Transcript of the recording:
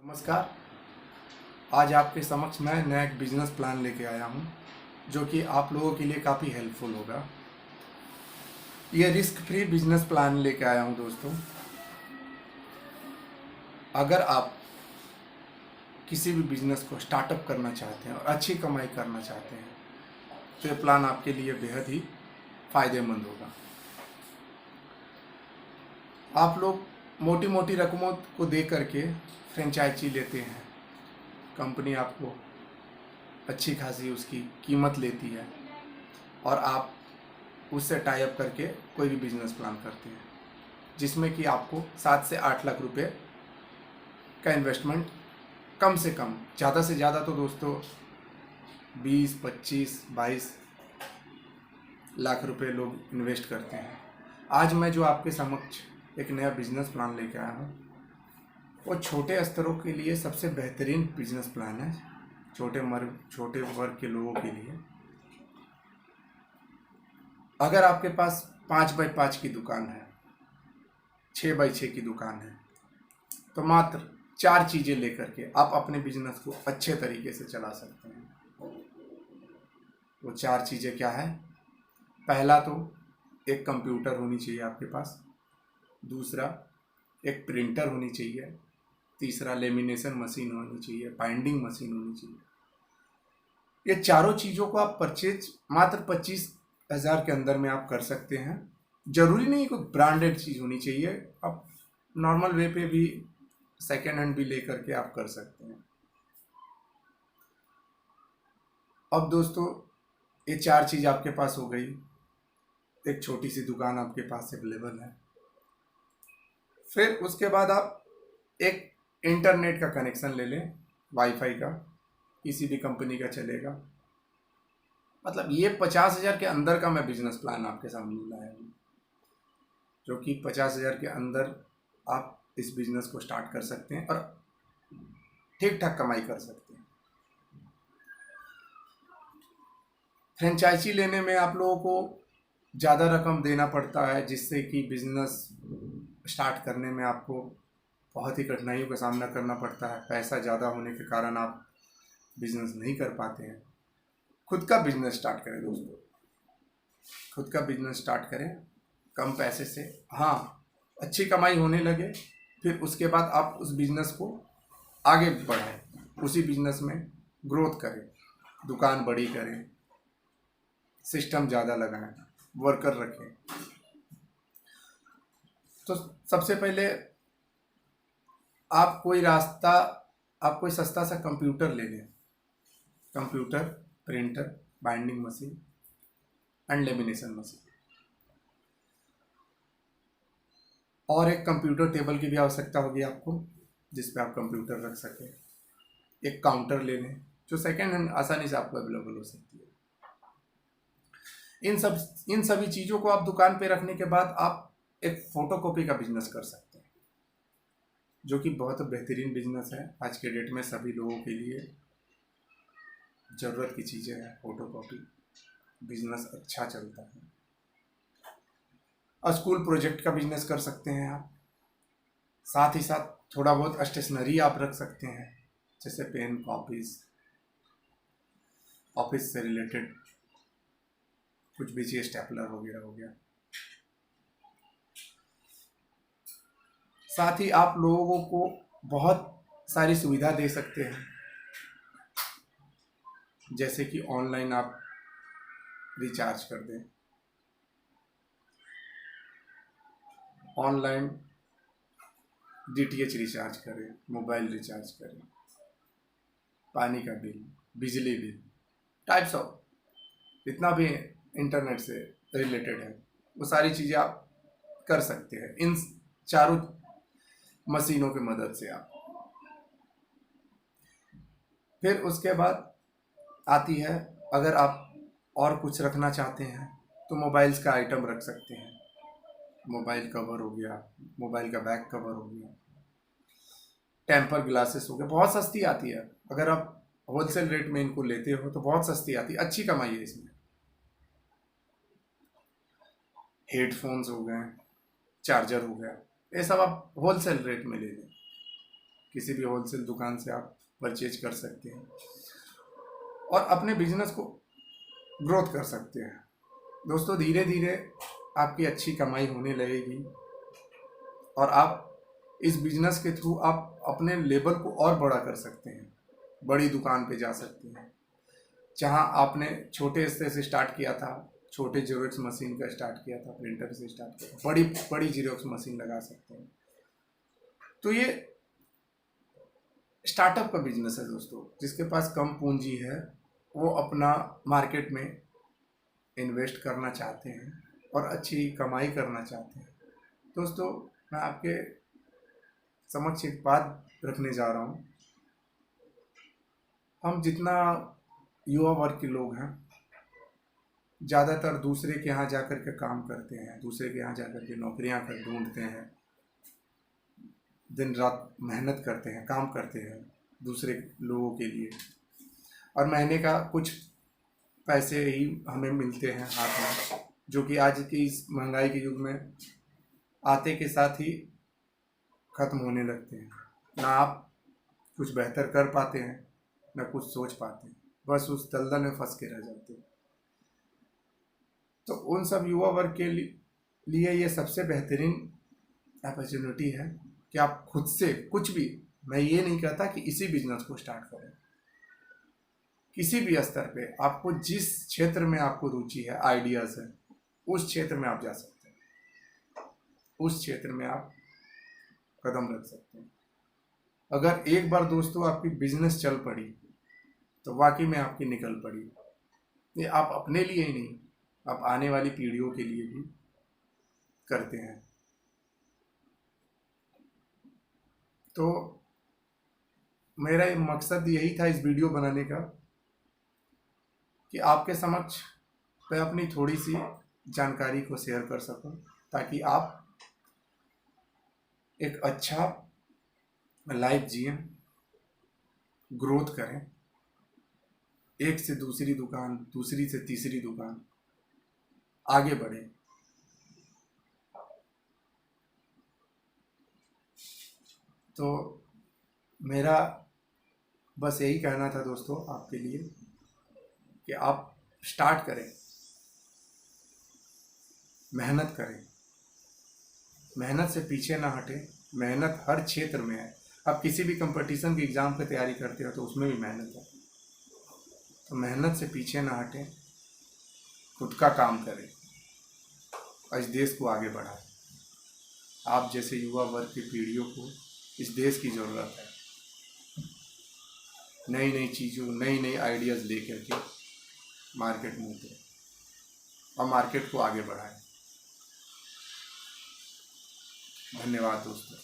नमस्कार। आज आपके समक्ष मैं नया एक बिजनेस प्लान लेके आया हूँ जो कि आप लोगों के लिए काफ़ी हेल्पफुल होगा। ये रिस्क फ्री बिजनेस प्लान लेके आया हूँ दोस्तों। अगर आप किसी भी बिजनेस को स्टार्टअप करना चाहते हैं और अच्छी कमाई करना चाहते हैं तो ये प्लान आपके लिए बेहद ही फ़ायदेमंद होगा। आप लोग मोटी मोटी रकमों को दे करके फ्रेंचाइजी लेते हैं, कंपनी आपको अच्छी खासी उसकी कीमत लेती है और आप उससे टाई अप करके कोई भी बिजनेस प्लान करते हैं जिसमें कि आपको 7 से 8 लाख रुपए का इन्वेस्टमेंट कम से कम, ज़्यादा से ज़्यादा तो दोस्तों 20, 25, 22 लाख रुपए लोग इन्वेस्ट करते हैं। आज मैं जो आपके समक्ष एक नया बिजनेस प्लान लेकर आया हूँ वो छोटे स्तरों के लिए सबसे बेहतरीन बिजनेस प्लान है, छोटे वर्ग के लोगों के लिए। अगर आपके पास 5 बाई 5 की दुकान है, 6 बाई 6 की दुकान है, तो मात्र 4 चीज़ें लेकर के आप अपने बिजनेस को अच्छे तरीके से चला सकते हैं। वो 4 चीज़ें क्या है? पहला तो एक कंप्यूटर होनी चाहिए आपके पास, दूसरा एक प्रिंटर होनी चाहिए, तीसरा लेमिनेशन मशीन होनी चाहिए, बाइंडिंग मशीन होनी चाहिए। ये चारों चीज़ों को आप परचेज मात्र 25,000 के अंदर में आप कर सकते हैं। जरूरी नहीं कोई ब्रांडेड चीज़ होनी चाहिए, आप नॉर्मल वे पे भी सेकेंड हैंड भी लेकर के आप कर सकते हैं। अब दोस्तों ये 4 चीज़ आपके पास हो गई, एक छोटी सी दुकान आपके पास अवेलेबल है। फिर उसके बाद आप एक इंटरनेट का कनेक्शन ले लें, वाईफाई का, किसी भी कंपनी का चलेगा। मतलब ये 50,000 के अंदर का मैं बिजनेस प्लान आपके सामने लाया हूँ, जो कि 50,000 के अंदर आप इस बिजनेस को स्टार्ट कर सकते हैं और ठीक ठाक कमाई कर सकते हैं। फ्रेंचाइजी लेने में आप लोगों को ज़्यादा रकम देना पड़ता है, जिससे कि बिजनेस स्टार्ट करने में आपको बहुत ही कठिनाइयों का सामना करना पड़ता है। पैसा ज़्यादा होने के कारण आप बिजनेस नहीं कर पाते हैं। खुद का बिजनेस स्टार्ट करें दोस्तों, खुद का बिजनेस स्टार्ट करें कम पैसे से। हाँ, अच्छी कमाई होने लगे फिर उसके बाद आप उस बिजनेस को आगे बढ़ाएं, उसी बिजनेस में ग्रोथ करें, दुकान बड़ी करें, सिस्टम ज़्यादा लगाएं, वर्कर रखें। तो सबसे पहले आप कोई सस्ता सा कंप्यूटर ले लें, computer, printer, binding machine and lamination machine, और एक कंप्यूटर टेबल की भी आवश्यकता होगी आपको जिस पे आप कंप्यूटर रख सकें। एक काउंटर ले लें जो सेकेंड हैंड आसानी से आपको अवेलेबल हो सकती है। इन सभी चीज़ों को आप दुकान पे रखने के बाद आप एक फोटोकॉपी का बिजनेस कर सकते हैं, जो कि बहुत बेहतरीन बिजनेस है। आज के डेट में सभी लोगों के लिए ज़रूरत की चीज़ें हैं। फोटोकॉपी बिजनेस अच्छा चलता है। स्कूल प्रोजेक्ट का बिजनेस कर सकते हैं आप, साथ ही साथ थोड़ा बहुत स्टेशनरी आप रख सकते हैं, जैसे पेन, कॉपीज, ऑफिस से रिलेटेड कुछ भी चीज़, स्टेपलर वगैरह हो गया। साथ ही आप लोगों को बहुत सारी सुविधा दे सकते हैं, जैसे कि ऑनलाइन आप रिचार्ज कर दें, ऑनलाइन डीटीएच रिचार्ज करें, मोबाइल रिचार्ज करें, पानी का बिल, बिजली बिल, टाइप्स ऑफ जितना भी इंटरनेट से रिलेटेड है वो सारी चीज़ें आप कर सकते हैं इन चारों मशीनों की मदद से। आप फिर उसके बाद आती है, अगर आप और कुछ रखना चाहते हैं तो मोबाइल्स का आइटम रख सकते हैं। मोबाइल कवर हो गया, मोबाइल का बैक कवर हो गया, टेम्पर ग्लासेस हो गया, बहुत सस्ती आती है। अगर आप होलसेल रेट में इनको लेते हो तो बहुत सस्ती आती है, अच्छी कमाई है इसमें। हेडफोन्स हो गए, चार्जर हो गया, ये सब आप होलसेल रेट में ले लें। किसी भी होलसेल दुकान से आप परचेज कर सकते हैं और अपने बिजनेस को ग्रोथ कर सकते हैं। दोस्तों, धीरे धीरे आपकी अच्छी कमाई होने लगेगी और आप इस बिजनेस के थ्रू आप अपने लेवल को और बड़ा कर सकते हैं, बड़ी दुकान पे जा सकते हैं। जहां आपने छोटे स्तर से स्टार्ट किया था, छोटे जेरोक्स मशीन का स्टार्ट किया था, प्रिंटर से स्टार्ट किया, बड़ी बड़ी जेरोक्स मशीन लगा सकते हैं। तो ये स्टार्टअप का बिजनेस है दोस्तों। जिसके पास कम पूंजी है वो अपना मार्केट में इन्वेस्ट करना चाहते हैं और अच्छी कमाई करना चाहते हैं। दोस्तों, मैं आपके समक्ष एक बात रखने जा रहा हूँ। हम जितना युवा वर्ग के लोग हैं, ज़्यादातर दूसरे के यहाँ जा कर के काम करते हैं, दूसरे के यहाँ जा कर के नौकरियाँ कर ढूंढते हैं, दिन रात मेहनत करते हैं, काम करते हैं दूसरे लोगों के लिए, और महीने का कुछ पैसे ही हमें मिलते हैं हाथ में, जो कि आज की इस महंगाई के युग में आते के साथ ही ख़त्म होने लगते हैं। ना आप कुछ बेहतर कर पाते हैं, ना कुछ सोच पाते हैं, बस उस दलदल में फंस के रह जाते हैं। तो उन सब युवा वर्ग के लिए ये सबसे बेहतरीन अपॉर्चुनिटी है कि आप खुद से कुछ भी, मैं ये नहीं कहता कि इसी बिजनेस को स्टार्ट करें, किसी भी स्तर पे आपको जिस क्षेत्र में आपको रुचि है, आइडियाज़ है, उस क्षेत्र में आप जा सकते हैं, उस क्षेत्र में आप कदम रख सकते हैं। अगर एक बार दोस्तों आपकी बिजनेस चल पड़ी तो वाकई में आपकी निकल पड़ी। ये आप अपने लिए ही नहीं, आप आने वाली पीढ़ियों के लिए भी करते हैं। तो मेरा मकसद यही था इस वीडियो बनाने का कि आपके समक्ष मैं अपनी थोड़ी सी जानकारी को शेयर कर सकूं, ताकि आप एक अच्छा लाइफ जिए, ग्रोथ करें, एक से दूसरी दुकान, दूसरी से तीसरी दुकान, आगे बढ़े। तो मेरा बस यही कहना था दोस्तों आपके लिए कि आप स्टार्ट करें, मेहनत करें, मेहनत से पीछे ना हटें। मेहनत हर क्षेत्र में है। आप किसी भी कंपटीशन की एग्ज़ाम की तैयारी करते हो तो उसमें भी मेहनत है। तो मेहनत से पीछे ना हटें, खुद का काम करें और इस देश को आगे बढ़ाएं। आप जैसे युवा वर्ग की पीढ़ियों को इस देश की ज़रूरत है। नई नई चीज़ों, नई नई आइडियाज़ लेकर के मार्केट में उतरें और मार्केट को आगे बढ़ाएं। धन्यवाद दोस्तों।